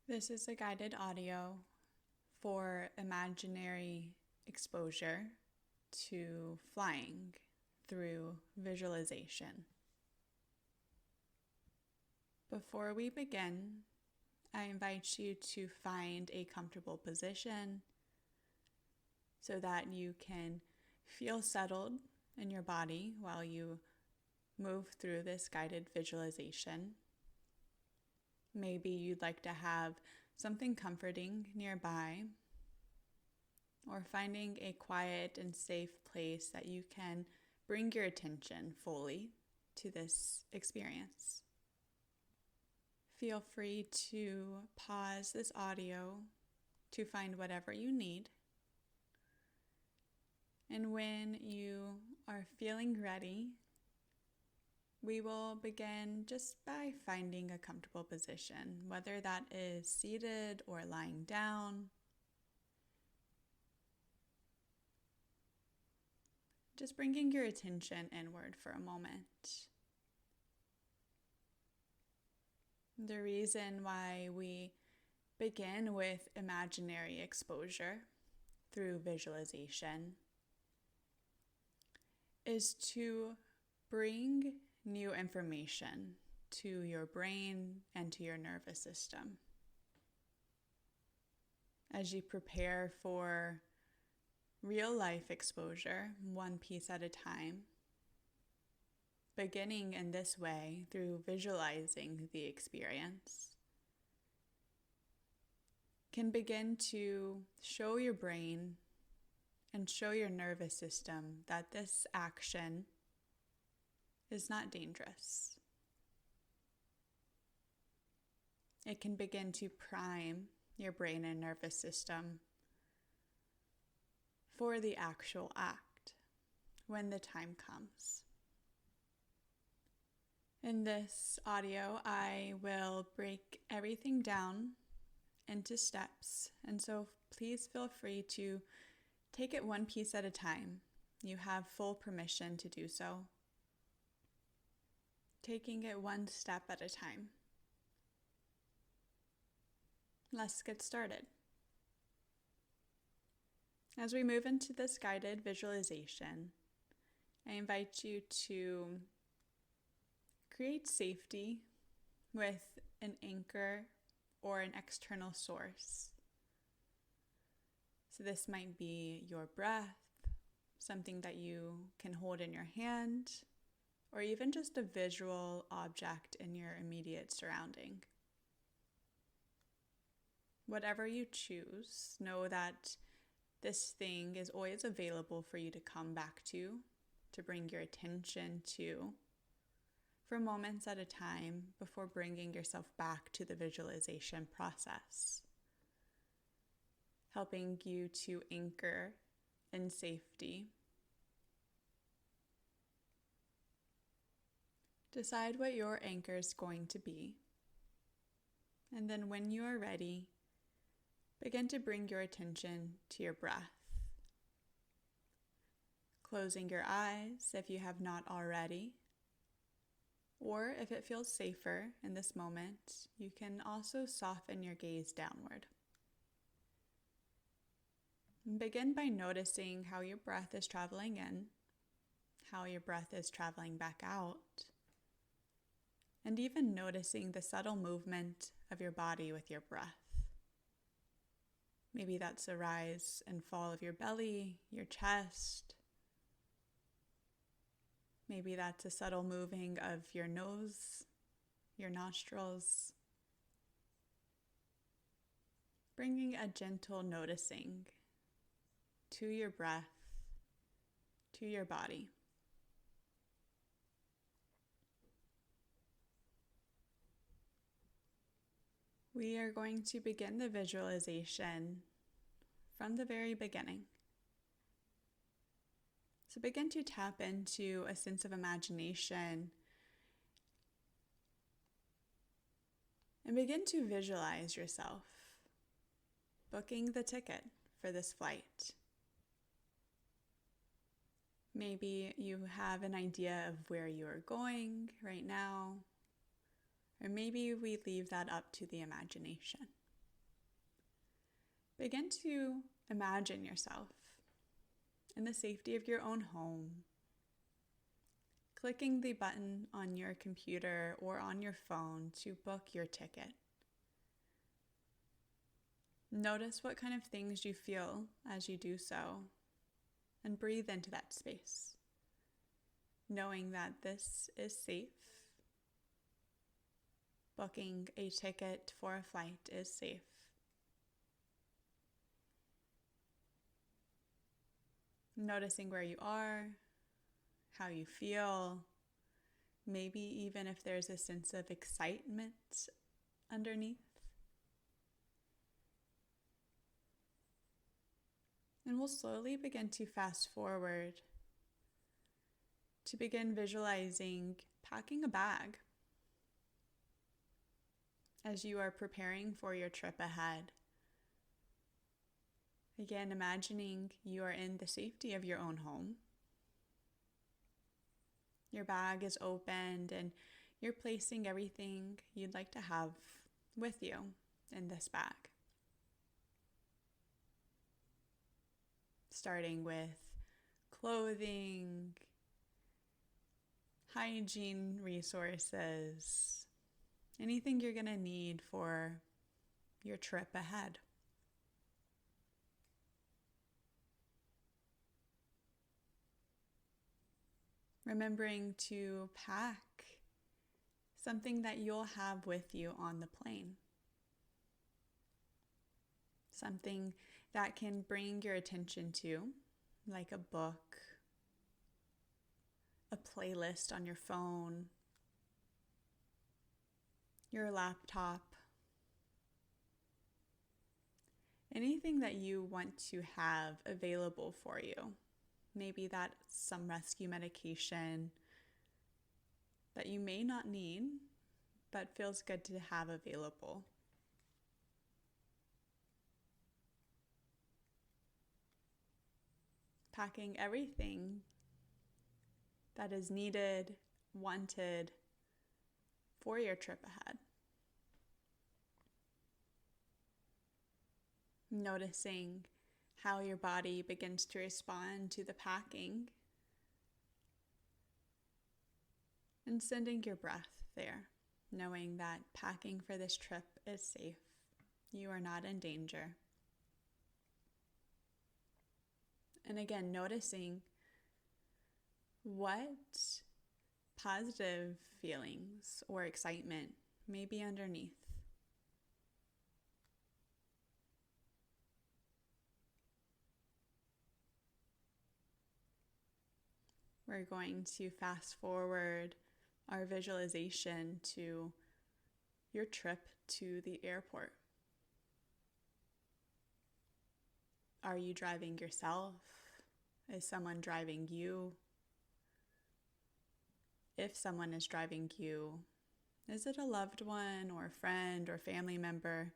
This is a guided audio for imaginary exposure to flying through visualization. Before we begin, I invite you to find a comfortable position so that you can feel settled in your body while you move through this guided visualization. Maybe you'd like to have something comforting nearby, or finding a quiet and safe place that you can bring your attention fully to this experience. Feel free to pause this audio to find whatever you need. And when you are feeling ready, we will begin just by finding a comfortable position, whether that is seated or lying down. Just bringing your attention inward for a moment. The reason why we begin with imaginary exposure through visualization is to bring new information to your brain and to your nervous system. As you prepare for real life exposure, one piece at a time, beginning in this way through visualizing the experience, can begin to show your brain and show your nervous system that this action is not dangerous. It can begin to prime your brain and nervous system for the actual act when the time comes. In this audio, I will break everything down into steps, and so please feel free to take it one piece at a time. You have full permission to do so. Taking it one step at a time. Let's get started. As we move into this guided visualization, I invite you to create safety with an anchor or an external source. So this might be your breath, something that you can hold in your hand, or even just a visual object in your immediate surrounding. Whatever you choose, know that this thing is always available for you to come back to bring your attention to, for moments at a time before bringing yourself back to the visualization process, helping you to anchor in safety. Decide what your anchor is going to be, and then when you are ready, begin to bring your attention to your breath. Closing your eyes if you have not already, or if it feels safer in this moment, you can also soften your gaze downward. Begin by noticing how your breath is traveling in, how your breath is traveling back out, and even noticing the subtle movement of your body with your breath. Maybe that's a rise and fall of your belly, your chest. Maybe that's a subtle moving of your nose, your nostrils. Bringing a gentle noticing to your breath, to your body. We are going to begin the visualization from the very beginning. So begin to tap into a sense of imagination and begin to visualize yourself booking the ticket for this flight. Maybe you have an idea of where you are going right now, or maybe we leave that up to the imagination. Begin to imagine yourself in the safety of your own home, clicking the button on your computer or on your phone to book your ticket. Notice what kind of things you feel as you do so, and breathe into that space, knowing that this is safe. Booking a ticket for a flight is safe. Noticing where you are, how you feel, maybe even if there's a sense of excitement underneath. And we'll slowly begin to fast forward to begin visualizing packing a bag as you are preparing for your trip ahead. Again, imagining you are in the safety of your own home. Your bag is opened and you're placing everything you'd like to have with you in this bag. Starting with clothing, hygiene resources, anything you're going to need for your trip ahead. Remembering to pack something that you'll have with you on the plane. Something that can bring your attention to, like a book, a playlist on your phone, your laptop, anything that you want to have available for you. Maybe that's some rescue medication that you may not need, but feels good to have available. Packing everything that is needed, wanted for your trip ahead. Noticing how your body begins to respond to the packing and sending your breath there, knowing that packing for this trip is safe. You are not in danger. And again, noticing what positive feelings or excitement may be underneath. We're going to fast forward our visualization to your trip to the airport. Are you driving yourself? Is someone driving you? If someone is driving you, is it a loved one or a friend or family member?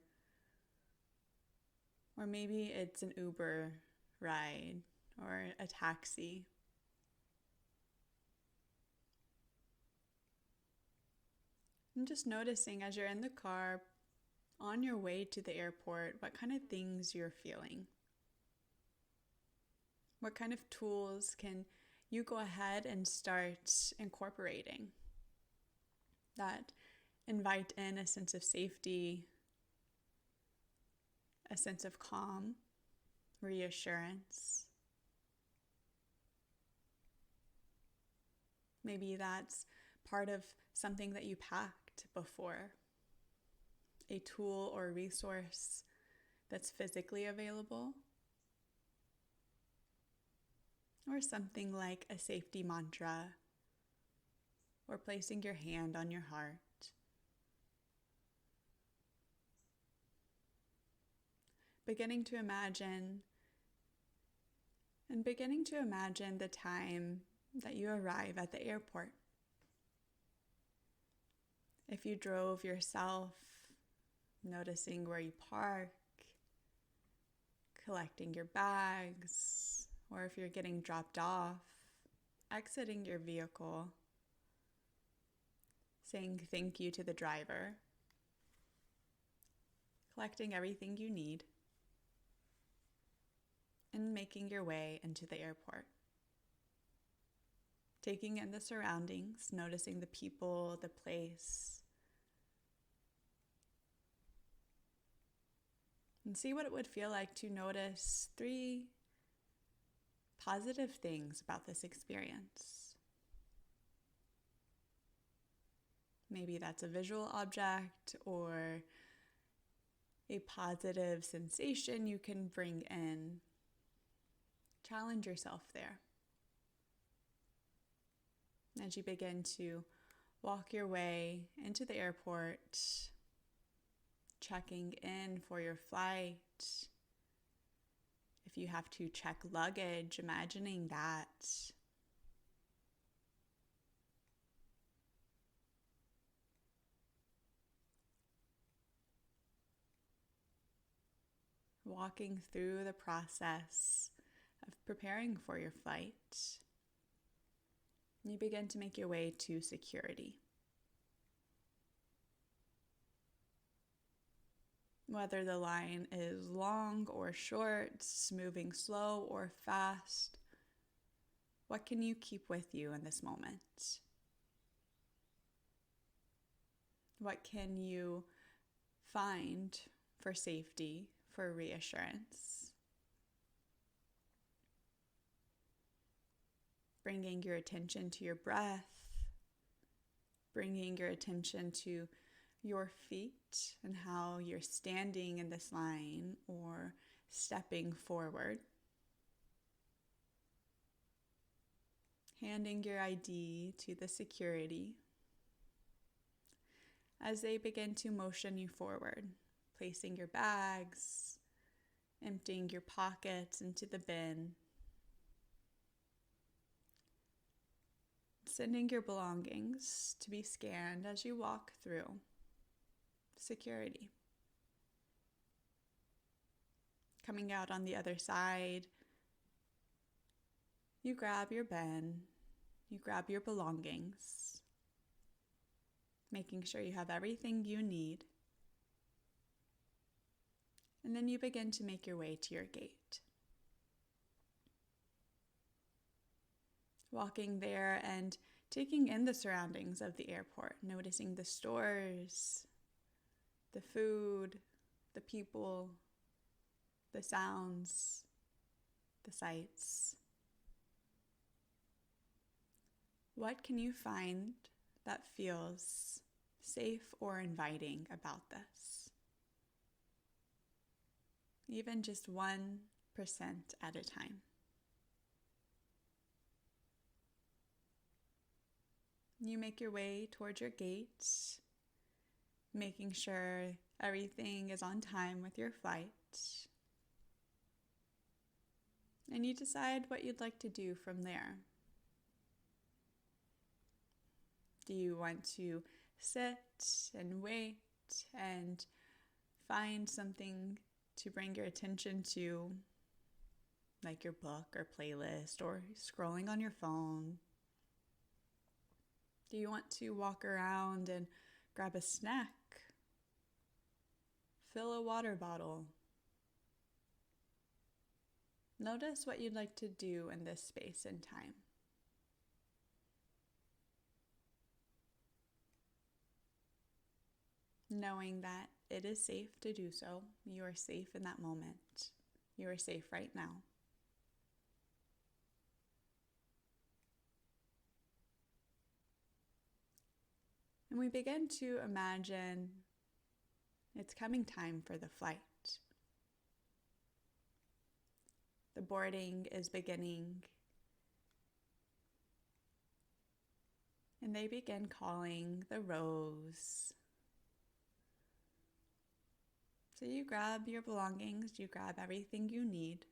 Or maybe it's an Uber ride or a taxi. And just noticing as you're in the car on your way to the airport, what kind of things you're feeling. What kind of tools can you go ahead and start incorporating that invite in a sense of safety, a sense of calm, reassurance? Maybe that's part of something that you packed before, a tool or resource that's physically available, or something like a safety mantra, or placing your hand on your heart. Beginning to imagine the time that you arrive at the airport. If you drove yourself, noticing where you park, collecting your bags, or if you're getting dropped off, exiting your vehicle, saying thank you to the driver, collecting everything you need. and making your way into the airport. Taking in the surroundings, noticing the people, the place, and see what it would feel like to notice 3 positive things about this experience. Maybe that's a visual object or a positive sensation you can bring in. Challenge yourself there. As you begin to walk your way into the airport, checking in for your flight. If you have to check luggage, imagining that. Walking through the process of preparing for your flight, you begin to make your way to security. Whether the line is long or short, moving slow or fast, what can you keep with you in this moment? What can you find for safety, for reassurance? Bringing your attention to your breath, bringing your attention to your feet and how you're standing in this line or stepping forward. Handing your ID to the security as they begin to motion you forward, placing your bags, emptying your pockets into the bin, sending your belongings to be scanned as you walk through security. Coming out on the other side, you grab your bin, you grab your belongings, making sure you have everything you need. And then you begin to make your way to your gate. Walking there and taking in the surroundings of the airport, noticing the stores, the food, the people, the sounds, the sights. What can you find that feels safe or inviting about this? Even just 1% at a time. You make your way towards your gate, making sure everything is on time with your flight. And you decide what you'd like to do from there. Do you want to sit and wait and find something to bring your attention to, like your book or playlist or scrolling on your phone? Do you want to walk around and grab a snack? Fill a water bottle? Notice what you'd like to do in this space and time. Knowing that it is safe to do so. You are safe in that moment. You are safe right now. And we begin to imagine it's coming time for the flight. The boarding is beginning. And they begin calling the rows. So you grab your belongings, you grab everything you need,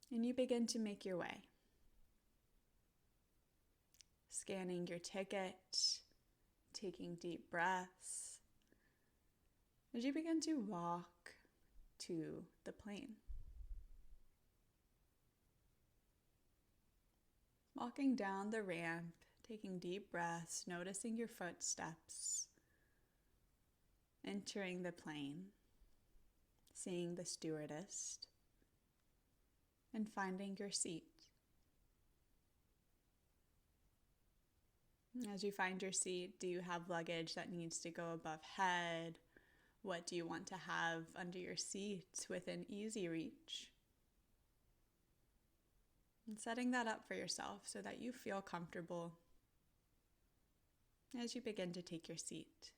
and you begin to make your way. Scanning your ticket, taking deep breaths, as you begin to walk to the plane. Walking down the ramp, taking deep breaths, noticing your footsteps, entering the plane, seeing the stewardess, and finding your seat. As you find your seat, do you have luggage that needs to go above head? What do you want to have under your seat within easy reach? And setting that up for yourself so that you feel comfortable as you begin to take your seat.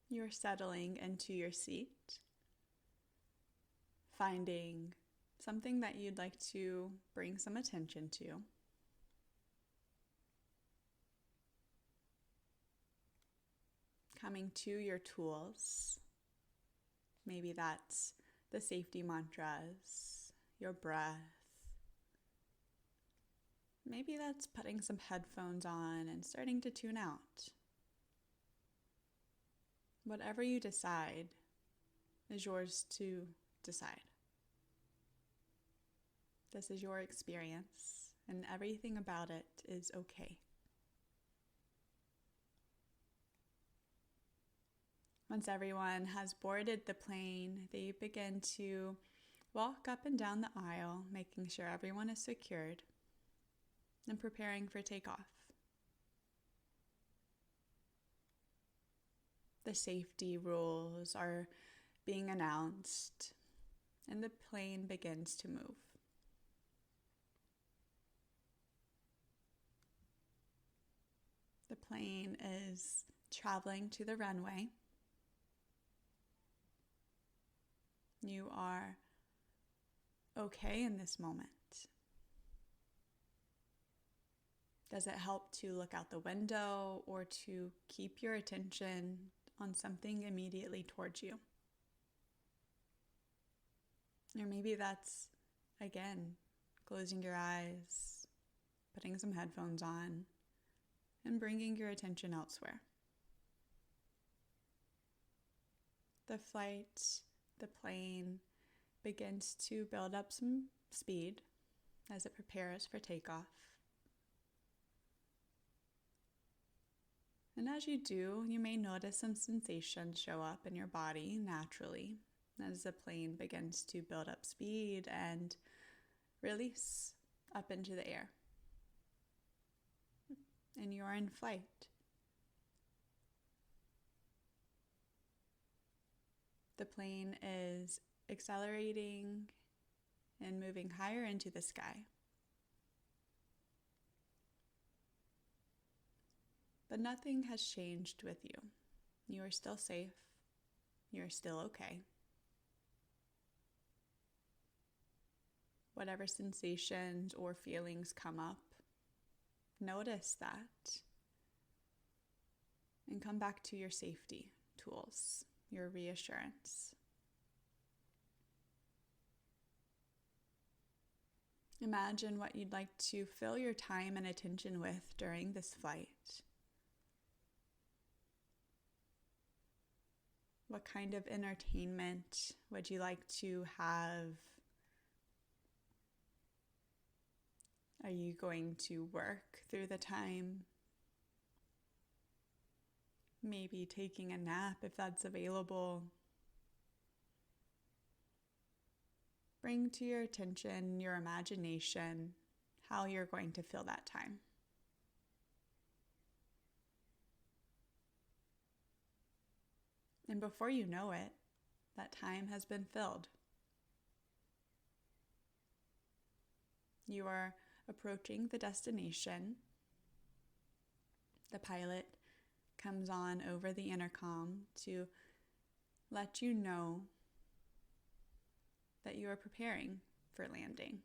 You're settling into your seat, finding something that you'd like to bring some attention to. Coming to your tools. Maybe that's the safety mantras, your breath. Maybe that's putting some headphones on and starting to tune out. Whatever you decide is yours to decide. This is your experience, and everything about it is okay. Once everyone has boarded the plane, they begin to walk up and down the aisle, making sure everyone is secured and preparing for takeoff. The safety rules are being announced, and the plane begins to move. The plane is traveling to the runway. You are okay in this moment. Does it help to look out the window or to keep your attention on something immediately towards you? Or maybe that's, again, closing your eyes, putting some headphones on, and bringing your attention elsewhere. The plane begins to build up some speed as it prepares for takeoff. And as you do, you may notice some sensations show up in your body naturally as the plane begins to build up speed and release up into the air. And you're in flight. The plane is accelerating and moving higher into the sky. But nothing has changed with you. You are still safe. You're still okay. Whatever sensations or feelings come up, notice that and come back to your safety tools, your reassurance. Imagine what you'd like to fill your time and attention with during this flight. What kind of entertainment would you like to have? Are you going to work through the time? Maybe taking a nap if that's available. Bring to your attention, your imagination, how you're going to fill that time. And before you know it, that time has been filled. You are approaching the destination. The pilot comes on over the intercom to let you know that you are preparing for landing.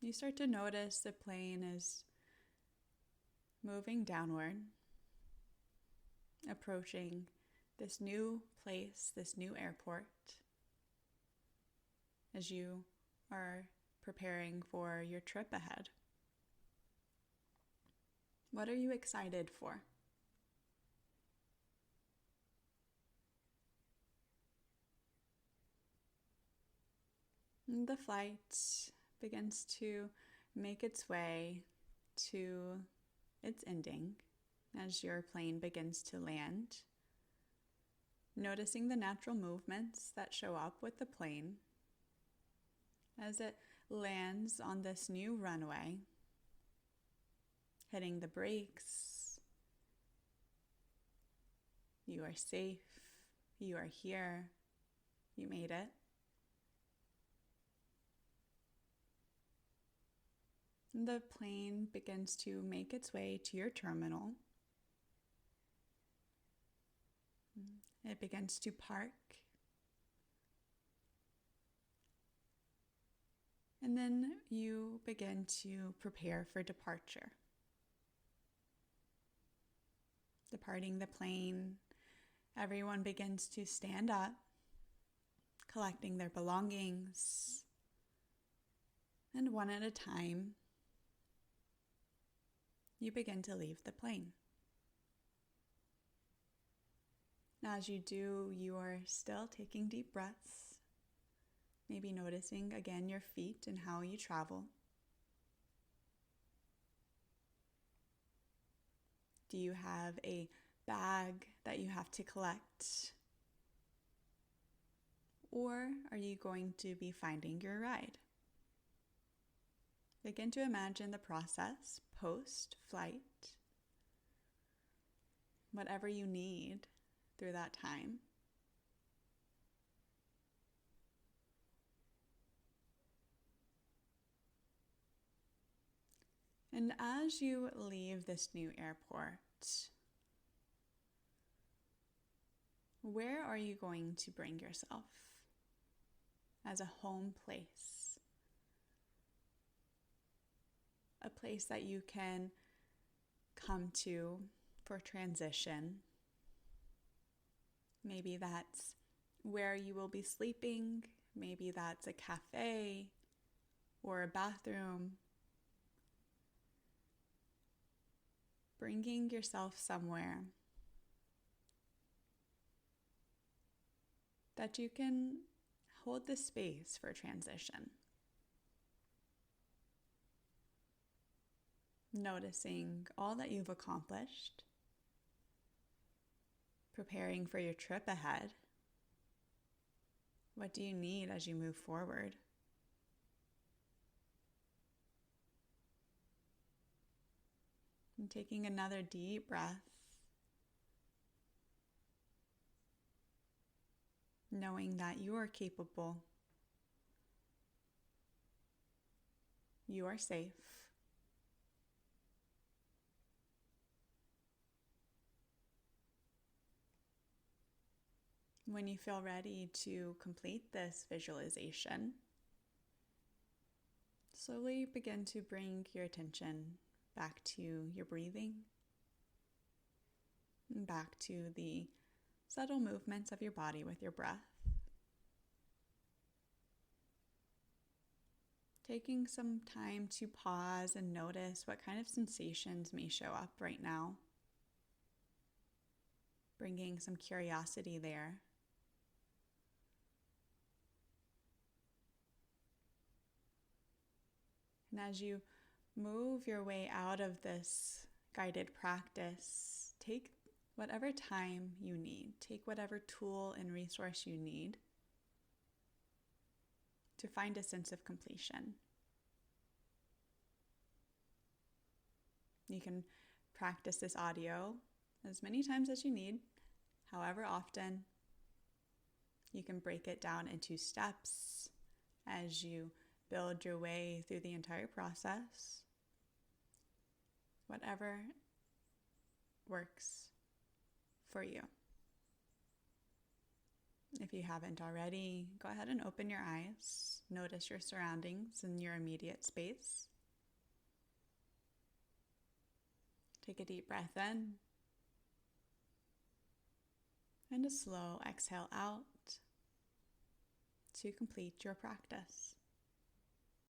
You start to notice the plane is moving downward, approaching this new place, this new airport, as you are preparing for your trip ahead. What are you excited for? And the flight begins to make its way to its ending as your plane begins to land. noticing the natural movements that show up with the plane as it lands on this new runway, hitting the brakes. You are safe. You are here. You made it. The plane begins to make its way to your terminal. It begins to park. And then you begin to prepare for departure. Departing the plane, everyone begins to stand up, collecting their belongings, and one at a time, you begin to leave the plane. As you do, you are still taking deep breaths, maybe noticing again your feet and how you travel. Do you have a bag that you have to collect? Or are you going to be finding your ride? Begin to imagine the process post-flight, whatever you need through that time. And as you leave this new airport, where are you going to bring yourself as a home place? A place that you can come to for transition. Maybe that's where you will be sleeping. Maybe that's a cafe or a bathroom. Bringing yourself somewhere that you can hold the space for transition. Noticing all that you've accomplished, preparing for your trip ahead. What do you need as you move forward? And taking another deep breath, knowing that you are capable, you are safe. When you feel ready to complete this visualization, slowly begin to bring your attention back to your breathing, and back to the subtle movements of your body with your breath. Taking some time to pause and notice what kind of sensations may show up right now. Bringing some curiosity there. And as you move your way out of this guided practice, take whatever time you need, take whatever tool and resource you need to find a sense of completion. You can practice this audio as many times as you need, however often. You can break it down into steps as you build your way through the entire process. Whatever works for you. If you haven't already, go ahead and open your eyes. Notice your surroundings in your immediate space. Take a deep breath in and a slow exhale out to complete your practice.